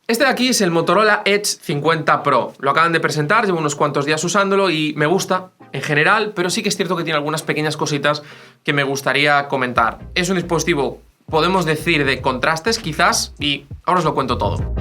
Este de aquí es el Motorola Edge 50 Pro. Lo acaban de presentar, llevo unos cuantos días usándolo y me gusta en general, pero sí que es cierto que tiene algunas pequeñas cositas que me gustaría comentar. Es un dispositivo, podemos decir, de contrastes quizás, y ahora os lo cuento todo.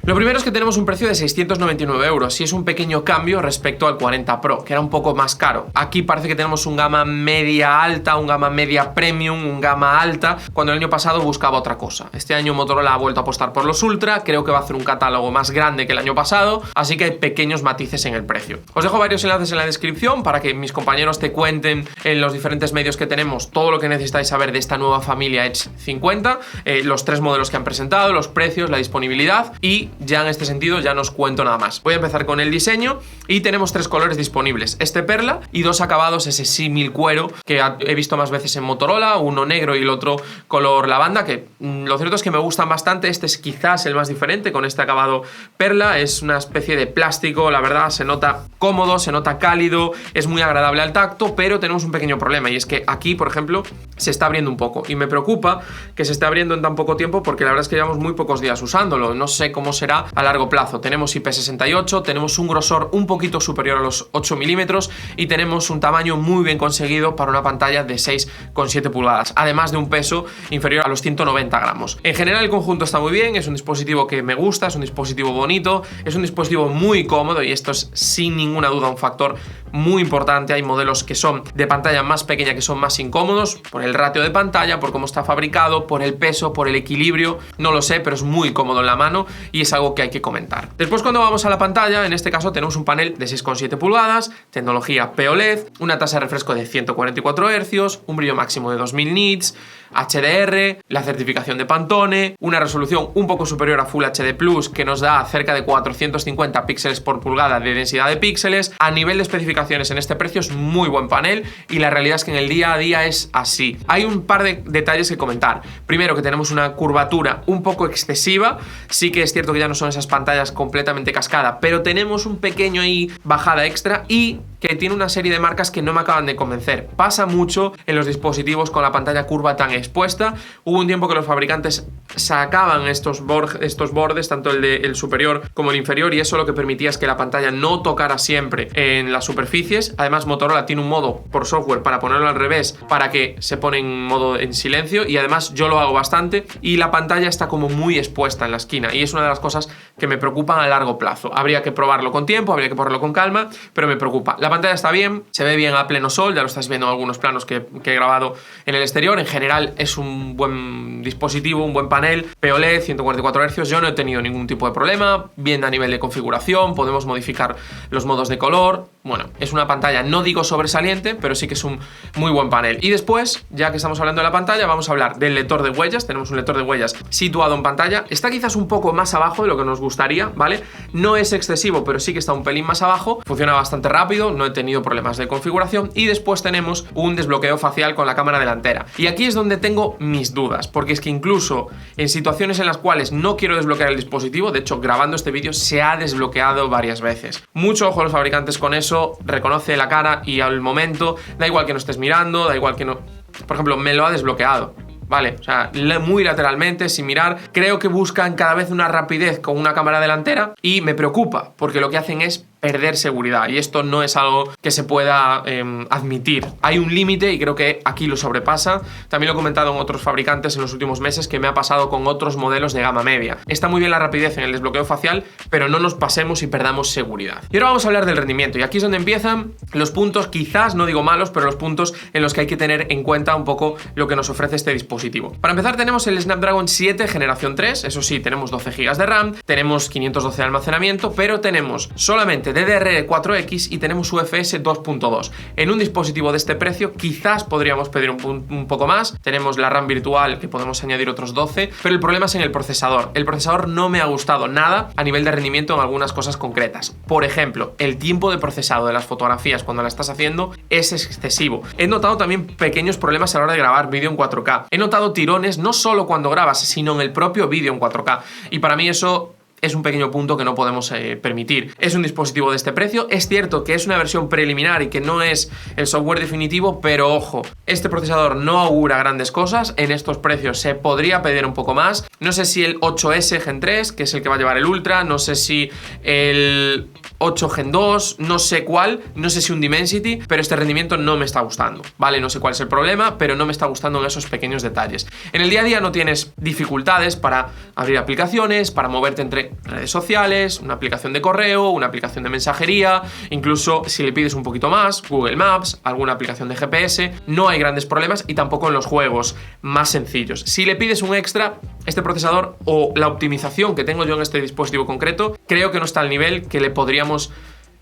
Lo primero es que tenemos un precio de 699 euros y es un pequeño cambio respecto al 40 Pro, que era un poco más caro. Aquí parece que tenemos un gama media alta, un gama media premium, un gama alta, cuando el año pasado buscaba otra cosa. Este año Motorola ha vuelto a apostar por los Ultra, creo que va a hacer un catálogo más grande que el año pasado, así que hay pequeños matices en el precio. Os dejo varios enlaces en la descripción para que mis compañeros te cuenten en los diferentes medios que tenemos todo lo que necesitáis saber de esta nueva familia Edge 50, los 3 modelos que han presentado, los precios, la disponibilidad, y ya en este sentido ya no os cuento nada más. Voy a empezar con el diseño y tenemos 3 colores disponibles, este perla y 2 acabados, ese símil cuero que he visto más veces en Motorola, uno negro y el otro color lavanda, que lo cierto es que me gustan bastante. Este es quizás el más diferente con este acabado perla, es una especie de plástico, la verdad se nota cómodo, se nota cálido, es muy agradable al tacto, pero tenemos un pequeño problema y es que aquí, por ejemplo, se está abriendo un poco y me preocupa que se esté abriendo en tan poco tiempo porque la verdad es que llevamos muy pocos días usándolo, no sé cómo será a largo plazo. Tenemos IP68, tenemos un grosor un poquito superior a los 8 milímetros y tenemos un tamaño muy bien conseguido para una pantalla de 6,7 pulgadas, además de un peso inferior a los 190 gramos. En general el conjunto está muy bien, es un dispositivo que me gusta, es un dispositivo bonito, es un dispositivo muy cómodo y esto es sin ninguna duda un factor muy importante. Hay modelos que son de pantalla más pequeña que son más incómodos por el ratio de pantalla, por cómo está fabricado, por el peso, por el equilibrio, no lo sé, pero es muy cómodo en la mano y es algo que hay que comentar. Después, cuando vamos a la pantalla, en este caso tenemos un panel de 6,7 pulgadas, tecnología POLED, una tasa de refresco de 144 Hz, un brillo máximo de 2000 nits, HDR, la certificación de Pantone, una resolución un poco superior a Full HD Plus que nos da cerca de 450 píxeles por pulgada de densidad de píxeles. A nivel de especificaciones en este precio es muy buen panel y la realidad es que en el día a día es así. Hay un par de detalles que comentar. Primero, que tenemos una curvatura un poco excesiva, sí que es cierto que ya no son esas pantallas completamente cascada, pero tenemos un pequeño ahí bajada extra y que tiene una serie de marcas que no me acaban de convencer. Pasa mucho en los dispositivos con la pantalla curva tan expuesta. Hubo un tiempo que los fabricantes sacaban estos bordes, tanto el superior como el inferior, y eso lo que permitía es que la pantalla no tocara siempre en las superficies. Además, Motorola tiene un modo por software para ponerlo al revés, para que se pone en modo en silencio, y además yo lo hago bastante, y la pantalla está como muy expuesta en la esquina, y es una de las cosas que me preocupan a largo plazo. Habría que probarlo con tiempo, habría que probarlo con calma, pero me preocupa. La pantalla está bien, se ve bien a pleno sol, ya lo estáis viendo en algunos planos que he grabado en el exterior. En general es un buen dispositivo, un buen panel, POLED, 144 Hz, yo no he tenido ningún tipo de problema, bien a nivel de configuración, podemos modificar los modos de color. Bueno, es una pantalla, no digo sobresaliente, pero sí que es un muy buen panel. Y después, ya que estamos hablando de la pantalla, vamos a hablar del lector de huellas. Tenemos un lector de huellas situado en pantalla, está quizás un poco más abajo de lo que nos gustaría, ¿vale? No es excesivo, pero sí que está un pelín más abajo, funciona bastante rápido, no he tenido problemas de configuración. Y después tenemos un desbloqueo facial con la cámara delantera. Y aquí es donde tengo mis dudas, porque es que incluso en situaciones en las cuales no quiero desbloquear el dispositivo, de hecho grabando este vídeo se ha desbloqueado varias veces. Mucho ojo a los fabricantes con eso, reconoce la cara y al momento, da igual que no estés mirando, da igual que no... Por ejemplo, me lo ha desbloqueado, ¿vale? O sea, muy lateralmente, sin mirar. Creo que buscan cada vez una rapidez con una cámara delantera y me preocupa, porque lo que hacen es perder seguridad, y esto no es algo que se pueda admitir. Hay un límite y creo que aquí lo sobrepasa. También lo he comentado en otros fabricantes en los últimos meses, que me ha pasado con otros modelos de gama media. Está muy bien la rapidez en el desbloqueo facial, pero no nos pasemos y perdamos seguridad. Y ahora vamos a hablar del rendimiento, y aquí es donde empiezan los puntos, quizás no digo malos, pero los puntos en los que hay que tener en cuenta un poco lo que nos ofrece este dispositivo. Para empezar, tenemos el Snapdragon 7 generación 3, eso sí, tenemos 12 GB de RAM, tenemos 512 de almacenamiento, pero tenemos solamente DDR4X y tenemos UFS 2.2. En un dispositivo de este precio quizás podríamos pedir un poco más. Tenemos la RAM virtual, que podemos añadir otros 12, pero el problema es en el procesador. El procesador no me ha gustado nada a nivel de rendimiento en algunas cosas concretas. Por ejemplo, el tiempo de procesado de las fotografías cuando la estás haciendo es excesivo. He notado también pequeños problemas a la hora de grabar vídeo en 4K. He notado tirones no solo cuando grabas, sino en el propio vídeo en 4K. Y para mí eso es un pequeño punto que no podemos permitir. Es un dispositivo de este precio, es cierto que es una versión preliminar y que no es el software definitivo, pero ojo, este procesador no augura grandes cosas, en estos precios se podría pedir un poco más. No sé si el 8S Gen 3, que es el que va a llevar el Ultra, no sé si el 8 Gen 2, no sé cuál, no sé si un Dimensity, pero este rendimiento no me está gustando, ¿vale? No sé cuál es el problema, pero no me está gustando en esos pequeños detalles. En el día a día no tienes dificultades para abrir aplicaciones, para moverte entre redes sociales, una aplicación de correo, una aplicación de mensajería, incluso si le pides un poquito más, Google Maps, alguna aplicación de GPS, no hay grandes problemas y tampoco en los juegos más sencillos. Si le pides un extra, este procesador o la optimización que tengo yo en este dispositivo concreto, creo que no está al nivel que le podríamos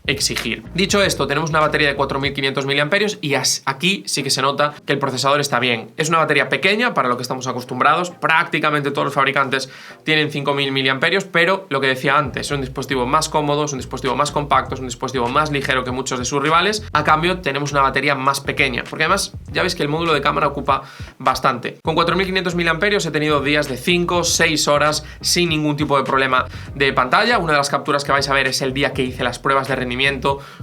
exigir. Dicho esto, tenemos una batería de 4500 mAh y aquí sí que se nota que el procesador está bien. Es una batería pequeña para lo que estamos acostumbrados, prácticamente todos los fabricantes tienen 5000 mAh, pero lo que decía antes, es un dispositivo más cómodo, es un dispositivo más compacto, es un dispositivo más ligero que muchos de sus rivales. A cambio, tenemos una batería más pequeña, porque además ya veis que el módulo de cámara ocupa bastante. Con 4500 mAh he tenido días de 5-6 horas sin ningún tipo de problema de pantalla. Una de las capturas que vais a ver es el día que hice las pruebas de rendimiento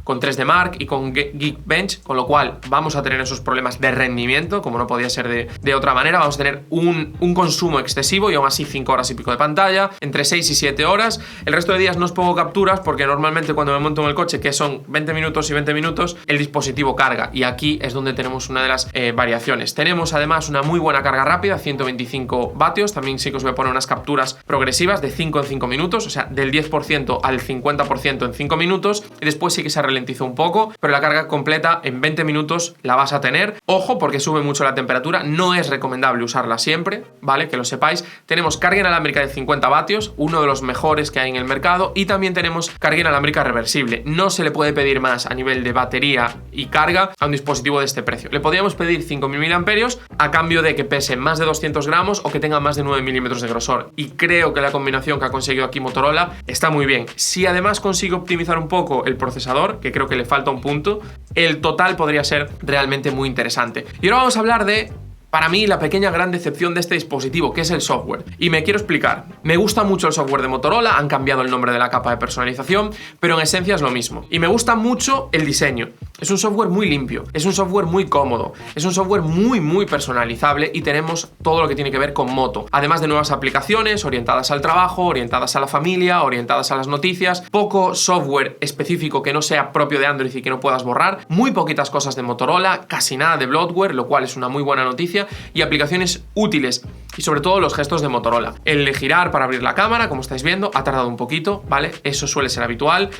con 3D Mark y con Geekbench, con lo cual vamos a tener esos problemas de rendimiento, como no podía ser de otra manera. Vamos a tener un consumo excesivo y aún así 5 horas y pico de pantalla, entre 6 y 7 horas. El resto de días no os pongo capturas porque normalmente cuando me monto en el coche, que son 20 minutos y 20 minutos, el dispositivo carga, y aquí es donde tenemos una de las variaciones. Tenemos además una muy buena carga rápida, 125 vatios. También sí que os voy a poner unas capturas progresivas de 5 en 5 minutos, o sea, del 10% al 50% en 5 minutos. Y después sí que se ralentizó un poco, pero la carga completa en 20 minutos la vas a tener. Ojo, porque sube mucho la temperatura, no es recomendable usarla siempre, ¿vale? Que lo sepáis. Tenemos carga inalámbrica de 50 vatios, uno de los mejores que hay en el mercado, y también tenemos carga inalámbrica reversible. No se le puede pedir más a nivel de batería y carga a un dispositivo de este precio. Le podríamos pedir 5000 mAh a cambio de que pese más de 200 gramos o que tenga más de 9 milímetros de grosor, y creo que la combinación que ha conseguido aquí Motorola está muy bien. Si además consigue optimizar un poco el procesador, que creo que le falta un punto, el total podría ser realmente muy interesante. Y ahora vamos a hablar de, para mí, la pequeña gran decepción de este dispositivo, que es el software. Y me quiero explicar. Me gusta mucho el software de Motorola, han cambiado el nombre de la capa de personalización, pero en esencia es lo mismo. Y me gusta mucho el diseño. Es un software muy limpio, es un software muy cómodo, es un software muy personalizable, y tenemos todo lo que tiene que ver con Moto. Además de nuevas aplicaciones orientadas al trabajo, orientadas a la familia, orientadas a las noticias, poco software específico que no sea propio de Android y que no puedas borrar, muy poquitas cosas de Motorola, casi nada de bloatware, lo cual es una muy buena noticia, y aplicaciones útiles, y sobre todo los gestos de Motorola. El girar para abrir la cámara, como estáis viendo, ha tardado un poquito, ¿vale? Eso suele ser habitual.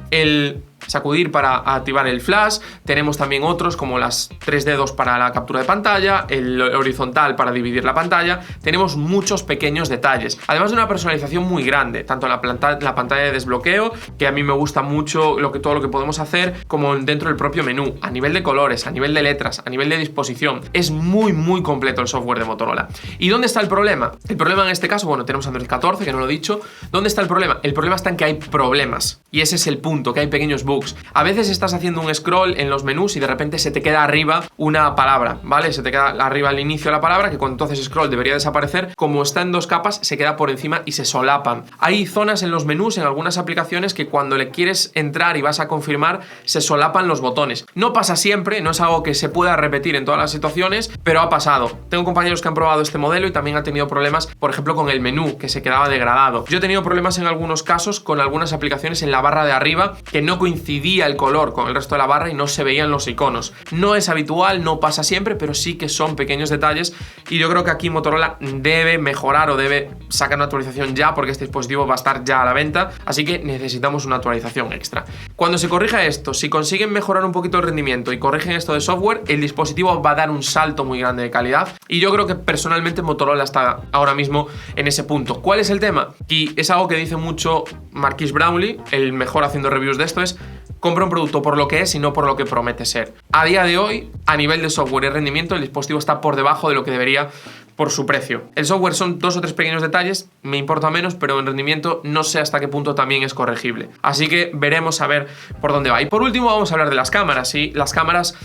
El sacudir para activar el flash, tenemos también otros como las 3 dedos para la captura de pantalla, el horizontal para dividir la pantalla. Tenemos muchos pequeños detalles, además de una personalización muy grande, tanto en la pantalla de desbloqueo, que a mí me gusta mucho todo lo que podemos hacer, como dentro del propio menú, a nivel de colores, a nivel de letras, a nivel de disposición. Es muy completo el software de Motorola. ¿Y dónde está el problema? El problema en este caso, bueno, tenemos Android 14, que no lo he dicho. ¿Dónde está el problema? El problema está en que hay problemas, y ese es el punto, que hay pequeños bugs. A veces estás haciendo un scroll en los menús y de repente se te queda arriba una palabra, ¿vale? Se te queda arriba al inicio de la palabra, que cuando tú haces scroll debería desaparecer. Como está en dos capas, se queda por encima y se solapan. Hay zonas en los menús, en algunas aplicaciones, que cuando le quieres entrar y vas a confirmar, se solapan los botones. No pasa siempre, no es algo que se pueda repetir en todas las situaciones, pero ha pasado. Tengo compañeros que han probado este modelo y también han tenido problemas, por ejemplo, con el menú, que se quedaba degradado. Yo he tenido problemas en algunos casos con algunas aplicaciones en la barra de arriba, que no coincidía el color con el resto de la barra y no se veían los iconos. No es habitual, no pasa siempre, pero sí que son pequeños detalles, y yo creo que aquí Motorola debe mejorar o debe sacar una actualización ya, porque este dispositivo va a estar ya a la venta, así que necesitamos una actualización extra. Cuando se corrija esto, si consiguen mejorar un poquito el rendimiento y corrigen esto de software, el dispositivo va a dar un salto muy grande de calidad, y yo creo que personalmente Motorola está ahora mismo en ese punto. ¿Cuál es el tema? Y es algo que dice mucho Marquis Brownlee, el mejor haciendo reviews de esto, es: compra un producto por lo que es y no por lo que promete ser. A día de hoy, a nivel de software y rendimiento, el dispositivo está por debajo de lo que debería por su precio. El software son 2 o 3 pequeños detalles, me importa menos, pero en rendimiento no sé hasta qué punto también es corregible. Así que veremos a ver por dónde va. Y por último vamos a hablar de las cámaras, ¿sí? Las cámaras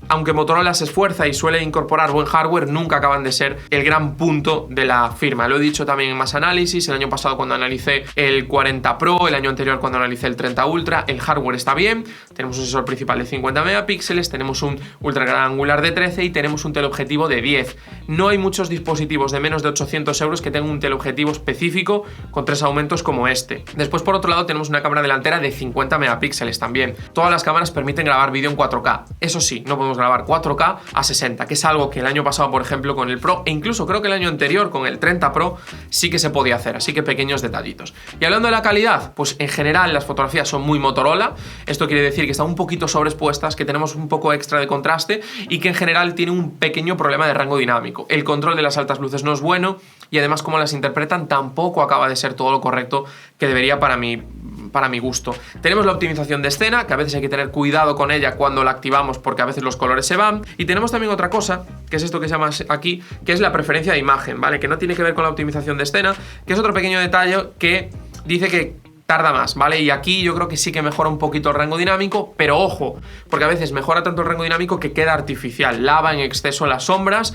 aunque Motorola se esfuerza y suele incorporar buen hardware, nunca acaban de ser el gran punto de la firma. Lo he dicho también en más análisis, el año pasado cuando analicé el 40 Pro, el año anterior cuando analicé el 30 Ultra, el hardware está bien, tenemos un sensor principal de 50 megapíxeles, tenemos un ultra gran angular de 13 y tenemos un teleobjetivo de 10. No hay muchos dispositivos de menos de 800 euros que tengan un teleobjetivo específico con 3 aumentos como este. Después, por otro lado, tenemos una cámara delantera de 50 megapíxeles también. Todas las cámaras permiten grabar vídeo en 4K. Eso sí, no podemos grabar 4K a 60, que es algo que el año pasado, por ejemplo, con el Pro, e incluso creo que el año anterior con el 30 Pro, sí que se podía hacer, así que pequeños detallitos. Y hablando de la calidad, pues en general las fotografías son muy Motorola. Esto quiere decir que están un poquito sobreexpuestas, que tenemos un poco extra de contraste y que en general tiene un pequeño problema de rango dinámico. El control de las altas luces no es bueno y además como las interpretan tampoco acaba de ser todo lo correcto que debería para mi gusto. Tenemos la optimización de escena, que a veces hay que tener cuidado con ella cuando la activamos porque a veces los colores se van. Y tenemos también otra cosa, que es esto que se llama aquí, que es la preferencia de imagen, ¿vale? Que no tiene que ver con la optimización de escena, que es otro pequeño detalle que dice que tarda más, ¿vale? Y aquí yo creo que sí que mejora un poquito el rango dinámico, pero ojo, porque a veces mejora tanto el rango dinámico que queda artificial, lava en exceso las sombras,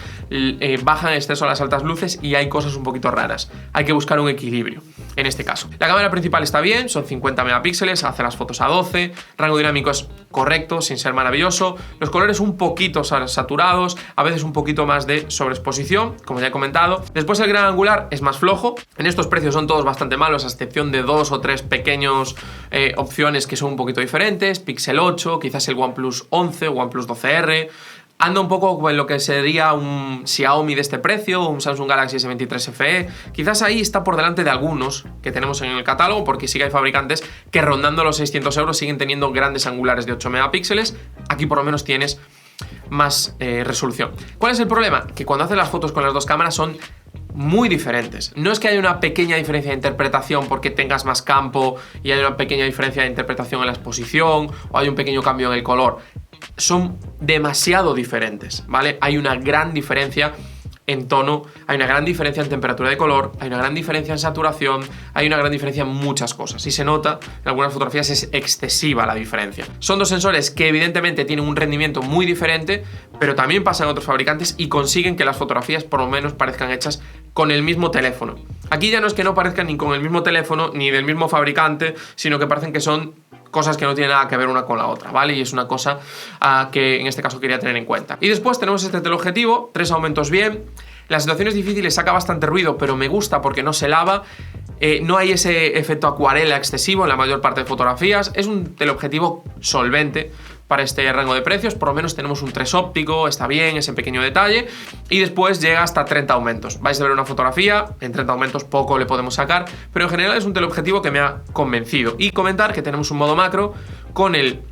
baja en exceso las altas luces y hay cosas un poquito raras. Hay que buscar un equilibrio en este caso. La cámara principal está bien, son 50 megapíxeles, hace las fotos a 12, rango dinámico es correcto, sin ser maravilloso, los colores un poquito saturados, a veces un poquito más de sobreexposición, como ya he comentado. Después el gran angular es más flojo, en estos precios son todos bastante malos, a excepción de 2 o 3 pequeños opciones que son un poquito diferentes, Pixel 8, quizás el OnePlus 11 o OnePlus 12R, anda un poco en lo que sería un Xiaomi de este precio, un Samsung Galaxy S23 FE, quizás ahí está por delante de algunos que tenemos en el catálogo, porque sí que hay fabricantes que rondando los 600 euros siguen teniendo grandes angulares de 8 megapíxeles, aquí por lo menos tienes más resolución. ¿Cuál es el problema? Que cuando haces las fotos con las dos cámaras son muy diferentes. No es que haya una pequeña diferencia de interpretación porque tengas más campo y haya una pequeña diferencia de interpretación en la exposición o hay un pequeño cambio en el color. Son demasiado diferentes, ¿vale? Hay una gran diferencia en tono, hay una gran diferencia en temperatura de color, hay una gran diferencia en saturación, hay una gran diferencia en muchas cosas y se nota, en algunas fotografías es excesiva la diferencia. Son dos sensores que evidentemente tienen un rendimiento muy diferente, pero también pasan a otros fabricantes y consiguen que las fotografías por lo menos parezcan hechas con el mismo teléfono. Aquí ya no es que no parezcan ni con el mismo teléfono ni del mismo fabricante, sino que parecen que son cosas que no tienen nada que ver una con la otra, ¿vale? Y es una cosa que en este caso quería tener en cuenta. Y después tenemos este teleobjetivo, 3 aumentos bien. Las situaciones difíciles saca bastante ruido, pero me gusta porque no se lava. No hay ese efecto acuarela excesivo en la mayor parte de fotografías. Es un teleobjetivo solvente para este rango de precios, por lo menos tenemos un 3 óptico, está bien ese pequeño detalle, y después llega hasta 30 aumentos. Vais a ver una fotografía, en 30 aumentos poco le podemos sacar, pero en general es un teleobjetivo que me ha convencido. Y comentar que tenemos un modo macro con el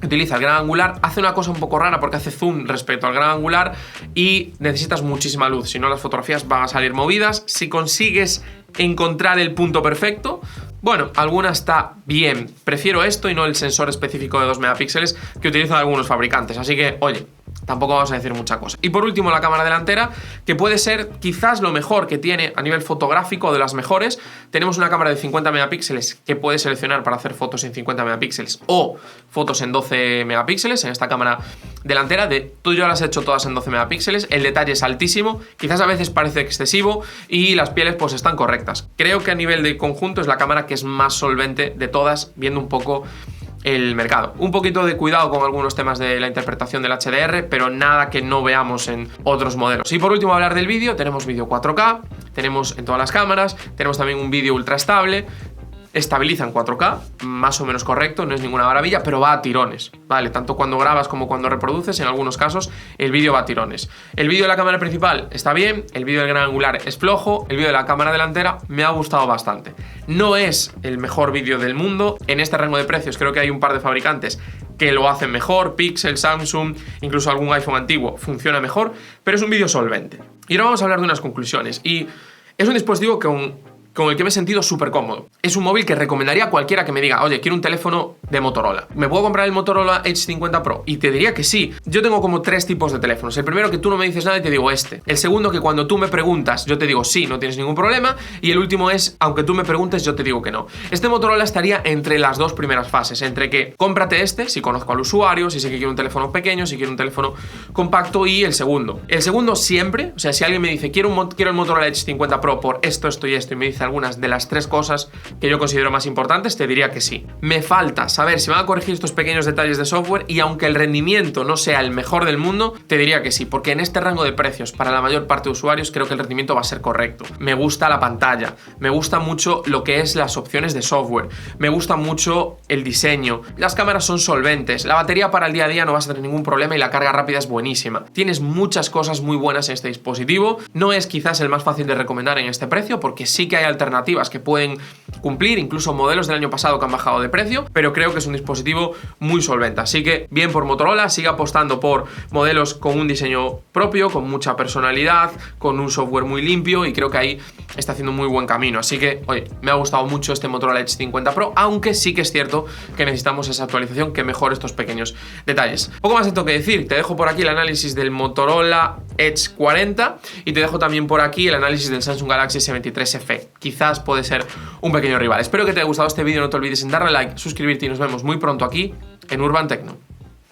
utiliza el gran angular, hace una cosa un poco rara porque hace zoom respecto al gran angular y necesitas muchísima luz, si no las fotografías van a salir movidas. Si consigues encontrar el punto perfecto, bueno, alguna está bien. Prefiero esto y no el sensor específico de 2 megapíxeles que utilizan algunos fabricantes, así que, oye, tampoco vamos a decir mucha cosa. Y por último, la cámara delantera, que puede ser quizás lo mejor que tiene a nivel fotográfico, de las mejores. Tenemos una cámara de 50 megapíxeles que puedes seleccionar para hacer fotos en 50 megapíxeles o fotos en 12 megapíxeles en esta cámara delantera. Tú ya las has hecho todas en 12 megapíxeles, el detalle es altísimo, quizás a veces parece excesivo y las pieles pues están correctas. Creo que a nivel de conjunto es la cámara que es más solvente de todas, viendo un poco el mercado. Un poquito de cuidado con algunos temas de la interpretación del HDR, pero nada que no veamos en otros modelos. Y por último, hablar del vídeo. Tenemos vídeo 4K, tenemos en todas las cámaras, tenemos también un vídeo ultra estable. Estabiliza en 4K, más o menos correcto, no es ninguna maravilla, pero va a tirones, ¿vale? Tanto cuando grabas como cuando reproduces, en algunos casos el vídeo va a tirones. El vídeo de la cámara principal está bien, el vídeo del gran angular es flojo, el vídeo de la cámara delantera me ha gustado bastante. No es el mejor vídeo del mundo, en este rango de precios creo que hay un par de fabricantes que lo hacen mejor, Pixel, Samsung, incluso algún iPhone antiguo funciona mejor, pero es un vídeo solvente. Y ahora vamos a hablar de unas conclusiones, y es un dispositivo con el que me he sentido súper cómodo. Es un móvil que recomendaría a cualquiera que me diga, oye, quiero un teléfono de Motorola. ¿Me puedo comprar el Motorola Edge 50 Pro? Y te diría que sí. Yo tengo como 3 tipos de teléfonos. El primero, que tú no me dices nada y te digo este. El segundo, que cuando tú me preguntas, yo te digo sí, no tienes ningún problema. Y el último es, aunque tú me preguntes, yo te digo que no. Este Motorola estaría entre las 2 primeras fases, entre que cómprate este, si conozco al usuario, si sé que quiero un teléfono pequeño, si quiero un teléfono compacto, y el segundo. El segundo siempre, o sea, si alguien me dice, quiero el Motorola Edge 50 Pro por esto, esto y esto, y me dice algunas de las 3 cosas que yo considero más importantes, te diría que sí. Me falta saber si van a corregir estos pequeños detalles de software, y aunque el rendimiento no sea el mejor del mundo, te diría que sí, porque en este rango de precios, para la mayor parte de usuarios, creo que el rendimiento va a ser correcto. Me gusta la pantalla, me gusta mucho lo que es las opciones de software, me gusta mucho el diseño, las cámaras son solventes, la batería para el día a día no vas a tener ningún problema y la carga rápida es buenísima. Tienes muchas cosas muy buenas en este dispositivo. No es quizás el más fácil de recomendar en este precio, porque sí que hay alternativas que pueden cumplir, incluso modelos del año pasado que han bajado de precio, pero creo que es un dispositivo muy solvente. Así que bien por Motorola, sigue apostando por modelos con un diseño propio, con mucha personalidad, con un software muy limpio, y creo que ahí está haciendo un muy buen camino. Así que, oye, me ha gustado mucho este Motorola Edge 50 Pro, aunque sí que es cierto que necesitamos esa actualización que mejore estos pequeños detalles. Poco más tengo que decir, te dejo por aquí el análisis del Motorola Edge 40 y te dejo también por aquí el análisis del Samsung Galaxy S23 FE. Quizás puede ser un pequeño rival. Espero que te haya gustado este vídeo, no te olvides en darle like, suscribirte, y nos vemos muy pronto aquí en Urban Tecno.